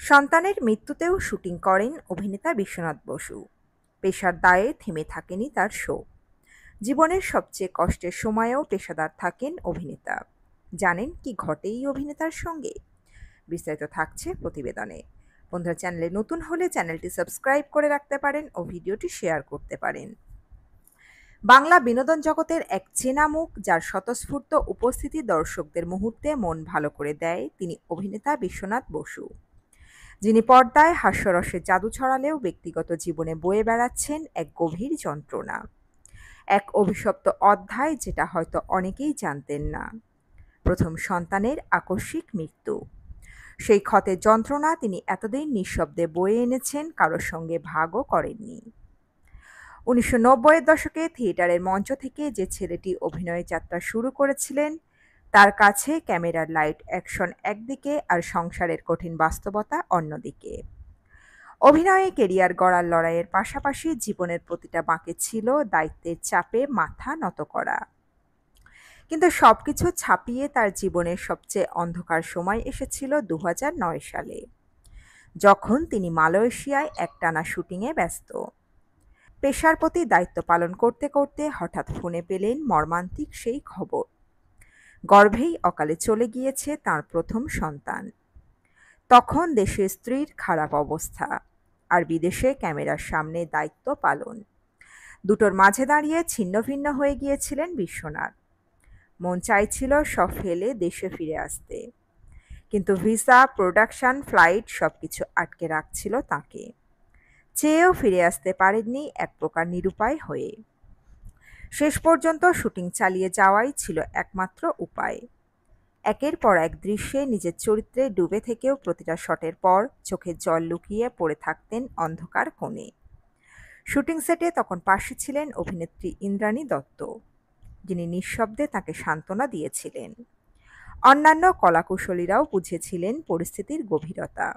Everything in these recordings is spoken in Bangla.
সন্তানের মৃত্যুতেও শুটিং করেন অভিনেতা বিশ্বনাথ বসু। পেশার দায়ে থেমে থাকেনি তার শো। জীবনের সবচেয়ে কষ্টের সময়েও পেশাদার থাকেন অভিনেতা। জানেন কি ঘটে এই অভিনেতার সঙ্গে? বিস্তারিত থাকছে প্রতিবেদনে। বন্ধুরা, চ্যানেলে নতুন হলে চ্যানেলটি সাবস্ক্রাইব করে রাখতে পারেন ও ভিডিওটি শেয়ার করতে পারেন। বাংলা বিনোদন জগতের এক চেনা মুখ, যার স্বতঃস্ফূর্ত উপস্থিতি দর্শকদের মুহূর্তে মন ভালো করে দেয়, তিনি অভিনেতা বিশ্বনাথ বসু, যিনি পর্দায় হাস্যরসের জাদু ছড়ালেও ব্যক্তিগত জীবনে বয়ে বেড়াচ্ছেন এক গভীর যন্ত্রণা, এক অভিশপ্ত অধ্যায়, যেটা হয়তো অনেকেই জানতেন না। প্রথম সন্তানের আকস্মিক মৃত্যু, সেই ক্ষতের যন্ত্রণা তিনি এতদিন নিঃশব্দে বয়ে এনেছেন, কারোর সঙ্গে ভাগও করেননি। 1990-এর দশকে থিয়েটারের মঞ্চ থেকে যে ছেলেটি অভিনয়ের যাত্রা শুরু করেছিলেন, তার কাছে ক্যামেরার লাইট অ্যাকশন একদিকে আর সংসারের কঠিন বাস্তবতা অন্যদিকে। অভিনয়ে কেরিয়ার গড়ার লড়াইয়ের পাশাপাশি জীবনের প্রতিটা বাঁকে ছিল দায়িত্বের চাপে মাথা নত করা। কিন্তু সবকিছু ছাপিয়ে তার জীবনের সবচেয়ে অন্ধকার সময় এসেছিল 2009 সালে, যখন তিনি মালয়েশিয়ায় একটানা শুটিংয়ে ব্যস্ত। পেশার প্রতি দায়িত্ব পালন করতে করতে হঠাৎ ফোনে পেলেন মর্মান্তিক সেই খবর: গর্ভেই অকালে চলে গিয়েছে তার প্রথম সন্তান। তখন দেশে স্ত্রীর খারাপ অবস্থা, আর বিদেশে ক্যামেরার সামনে দায়িত্ব পালন, দুটোর মাঝে দাঁড়িয়ে ছিন্নভিন্ন হয়ে গিয়েছিলেন বিশ্বনাথ। মন চাইছিল সব ফেলে দেশে ফিরে আসতে, কিন্তু ভিসা, প্রোডাকশন, ফ্লাইট সবকিছু আটকে রাখছিল তাকে। চেয়েও ফিরে আসতে পারেননি, এক প্রকার নিরুপায় হয়ে। শেষ পর্যন্ত শুটিং চালিয়ে যাওয়াই ছিল একমাত্র উপায়। একের পর এক দৃশ্যে নিজের চরিত্রে ডুবে থেকেও প্রতিটা শটের পর চোখের জল লুকিয়ে পড়ে থাকতেন অন্ধকার কোণে। শুটিং সেটে তখন পাশে ছিলেন অভিনেত্রী ইন্দ্রাণী দত্ত, যিনি নিঃশব্দে তাকে সান্ত্বনা দিয়েছিলেন। অন্যান্য কলাকুশলীরাও বুঝেছিলেন পরিস্থিতির গভীরতা,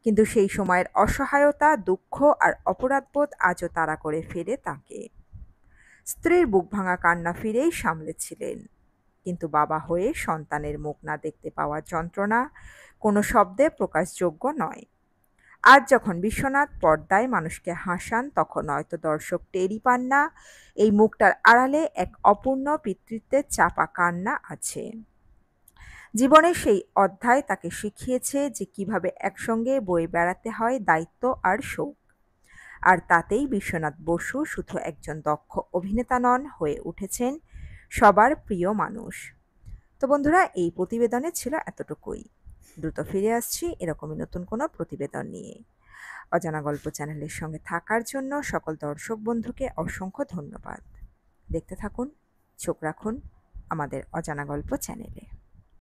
কিন্তু সেই সময়ের অসহায়তা, দুঃখ আর অপরাধবোধ আজও তাড়া করে ফেলে তাকে। স্ত্রীর বুকভাঙা কান্না ফিরেই সামলেছিলেন, কিন্তু বাবা হয়ে সন্তানের মুখ না দেখতে পাওয়ার যন্ত্রণা কোনো শব্দে প্রকাশযোগ্য নয়। আজ যখন বিশ্বনাথ পর্দায় মানুষকে হাসান, তখন হয়তো দর্শক টেরই পান না এই মুখটার আড়ালে এক অপূর্ণ পিতৃত্বের চাপা কান্না আছে। জীবনের সেই অধ্যায় তাকে শিখিয়েছে যে কিভাবে একসঙ্গে বয়ে বেড়াতে হয় দায়িত্ব আর শোক। আর তাতেই বিশ্বনাথ বসু শুধু একজন দক্ষ অভিনেতা নন, হয়ে উঠেছেন সবার প্রিয় মানুষ। তো বন্ধুরা, এই প্রতিবেদনে ছিল এতটুকুই। দ্রুত ফিরে আসছি এরকমই নতুন কোনো প্রতিবেদন নিয়ে। অজানা গল্প চ্যানেলের সঙ্গে থাকার জন্য সকল দর্শক বন্ধুকে অসংখ্য ধন্যবাদ। দেখতে থাকুন, চোখ রাখুন আমাদের অজানা গল্প চ্যানেলে।